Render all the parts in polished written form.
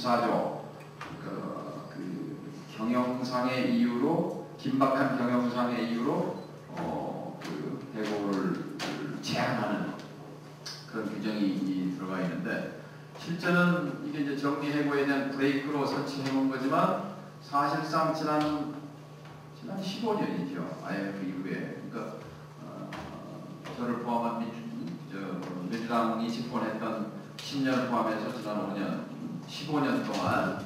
24조 경영상의 이유로 긴박한 경영상의 이유로 해고를 제한하는 그런 규정이 들어가 있는데 실제는 이게 이제 정리해고에 대한 브레이크로 설치해 놓은 거지만 사실상 지난 15년이죠. IMF 이후에 그러니까 저를 포함한 민주당이 집권했던 10년 포함해서 지난 5년, 15년 동안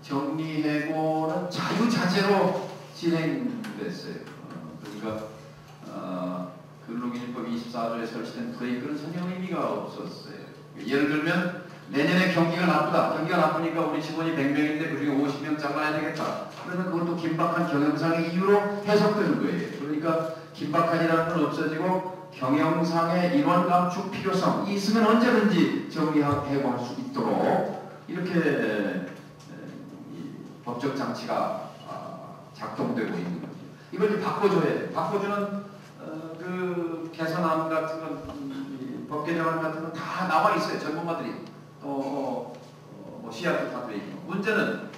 정리해고는 자유자재로 진행됐어요. 그러니까 근로기준법 24조에 설치된 브레이크는 전혀 의미가 없었어요. 예를 들면 내년에 경기가 나쁘다. 경기가 나쁘니까 우리 직원이 100명인데 그중에 50명 잘라야 되겠다. 그러면 그것도 긴박한 경영상의 이유로 해석되는 거예요. 그러니까 긴박한이라는 건 없어지고 경영상의 인원 감축 필요성이 있으면 언제든지 정리해고할 수 있도록 이렇게 법적 장치가 작동되고 있는 거죠. 이걸 좀 바꿔줘야 돼요. 바꿔주는 그 개선안 같은 건, 법 개정안 같은 건 다 나와 있어요. 전문가들이 또 시야도 다 돼 있고. 문제는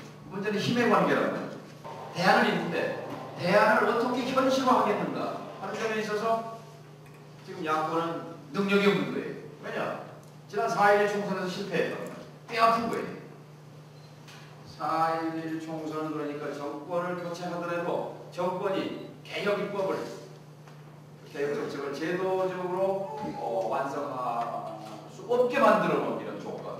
힘의 관계라고 하죠. 대안은 있는데 대안을 어떻게 현실화하겠는가 하는 점에 있어서 지금 야권은 능력이 없는 거예요. 왜냐? 지난 4.11 총선에서 실패했던 거예요. 빼앗은 거예요. 4.11 총선은 그러니까 정권을 교체하더라도 정권이 개혁 입법을 개혁 정책을 제도적으로 완성할 수 없게 만들어 놓은 이런 조건.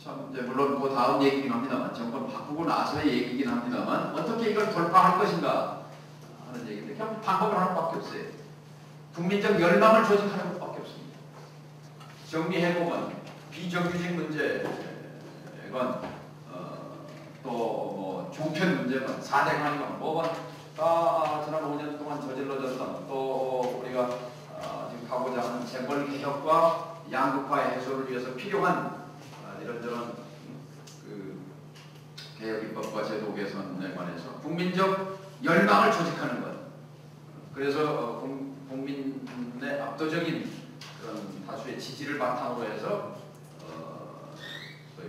참 이제 물론 그 다음 얘기긴 합니다만 정권 바꾸고 나서의 얘기긴 합니다만 어떻게 이걸 돌파할 것인가 하는 얘기인데 그냥 방법은 하나밖에 없어요. 국민적 열망을 조직하는 것밖에 없습니다. 정리해보면 비정규직 문제건 또 종편 문제건 4대강이건 뭐건 다 지난 5년 동안 저질러졌던 또 우리가 지금 가고자 하는 재벌 개혁과 양극화의 해소를 위해서 필요한 이런저런 그 개혁 입법과 제도 개선에 관해서 국민적 열망을 조직하는 것. 그래서 국민의 압도적인 그런 다수의 지지를 바탕으로 해서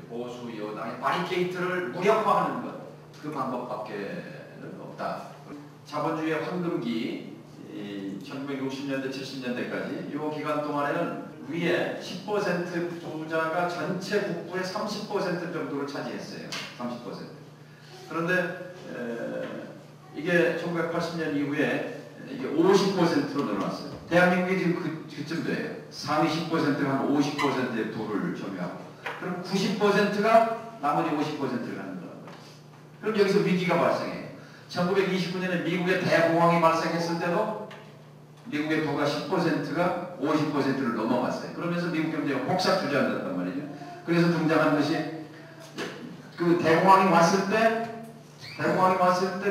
보수 여당의 바리케이트를 무력화하는 것. 그 방법밖에는 없다. 자본주의의 황금기 1960년대 70년대까지 이 기간 동안에는 위에 10% 부자가 전체 국부의 30% 정도를 차지했어요. 30%. 그런데 이게 1980년 이후에 이게 50%로 늘어났어요. 대한민국이 지금 그쯤 돼요. 상위 10%가 한 50%의 부를 점유하고 그럼 90%가 나머지 50%를 하는 거예요. 그럼 여기서 위기가 발생해요. 1929년에 미국의 대공황이 발생했을 때도 미국의 부가 10%가 50%를 넘어갔어요. 그러면서 미국 경제가 폭삭 주저앉았단 말이죠. 그래서 등장한 것이 그 대공황이 왔을 때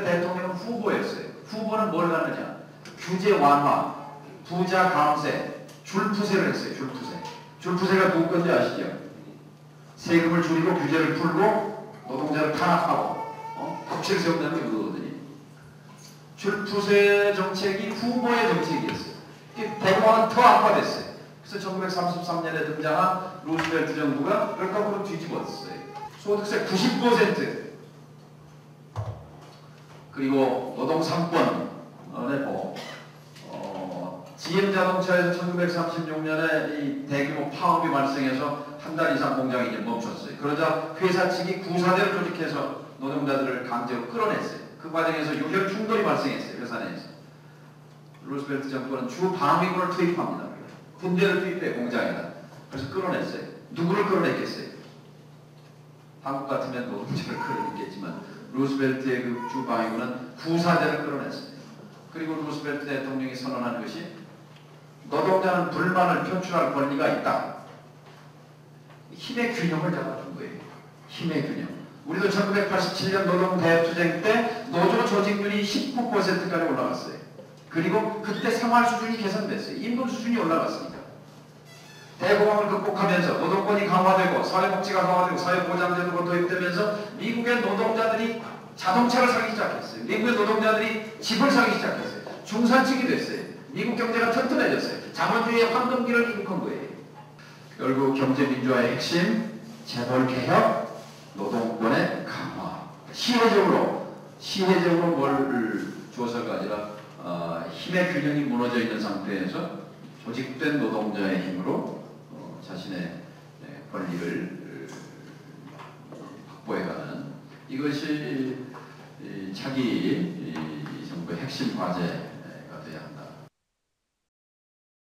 대통령은 후보였어요. 후보는 뭘 하느냐? 규제 완화, 부자 감세, 줄푸세를 했어요. 줄푸세가 누구 건지 아시죠? 세금을 줄이고 규제를 풀고 노동자를 탄압하고 국채를 세운다는 게 그거거든요. 줄푸세 정책이 후보의 정책이었어요. 대공황은 더 악화됐어요. 그래서 1933년에 등장한 루스벨트 정부가 열강으로 뒤집었어요. 소득세 90% 그리고 노동 3권을 내고 GM 자동차에서 1936년에 이 대규모 파업이 발생해서 한 달 이상 공장이 이제 멈췄어요. 그러자 회사 측이 구사대를 조직해서 노동자들을 강제로 끌어냈어요. 그 과정에서 유혈 충돌이 발생했어요. 회사 내에서. 루스벨트 정부는 주 방위군을 투입합니다. 군대를 투입해 공장에다. 그래서 끌어냈어요. 누구를 끌어냈겠어요? 한국 같으면 노동자를 끌어냈겠지만 루스벨트의 그 주 방위군은 구사대를 끌어냈어요. 그리고 루스벨트 대통령이 선언한 것이 노동자는 불만을 표출할 권리가 있다. 힘의 균형을 잡아준 거예요. 힘의 균형. 우리도 1987년 노동 대투쟁 때 노조 조직률이 19%까지 올라갔어요. 그리고 그때 생활 수준이 개선됐어요. 임금 수준이 올라갔으니까. 대공황을 극복하면서 노동권이 강화되고 사회복지가 강화되고 사회보장제도가 도입되면서 미국의 노동자들이 자동차를 사기 시작했어요. 미국의 노동자들이 집을 사기 시작했어요. 중산층이 됐어요. 미국 경제가 튼튼해졌어요. 자본주의의 황금기를 일으킨 거예요. 결국 경제민주화의 핵심, 재벌 개혁, 노동권의 강화, 시혜적으로 뭘 주어서가 아니라 힘의 균형이 무너져 있는 상태에서 조직된 노동자의 힘으로 자신의 권리를 확보해가는 이것이 차기 정부의 핵심 과제